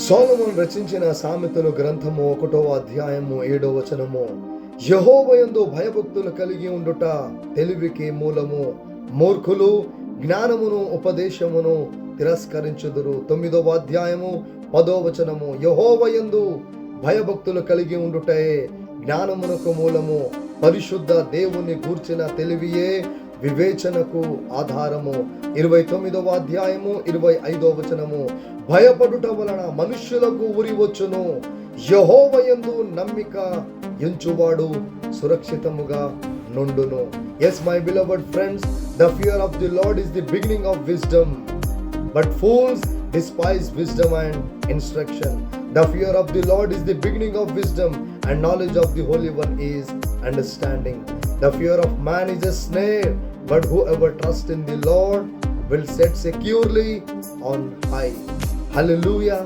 సొలొమోను రచించిన సామెతలు గ్రంథము 1వ అధ్యాయము 7వ వచనము. యెహోవాయందు భయభక్తులు కలిగి ఉండుట తెలివికి మూలము. మూర్ఖులు జ్ఞానమును ఉపదేశమును తిరస్కరించుదురు. 9వ అధ్యాయము 10వ వచనము. యెహోవాయందు భయభక్తులు కలిగి ఉండుటే జ్ఞానమునకు మూలము. పరిశుద్ధ దేవుని గూర్చిన తెలివియే వివేచనకు ఆధారము. 29వ అధ్యాయము 25వ వచనము. భయపడుట వలన మనుష్యులకు ఉరి వచ్చును, యెహోవాయందు నమ్మిక ఎంచువాడు సురక్షితముగా నుండును. Yes, my beloved friends, the fear of the Lord is the beginning of wisdom, but fools despise wisdom and instruction. The fear of the Lord is the beginning of wisdom, and knowledge of the Holy One is understanding. The fear of man is a snare, but whoever trusts in the Lord will set securely on high. Hallelujah.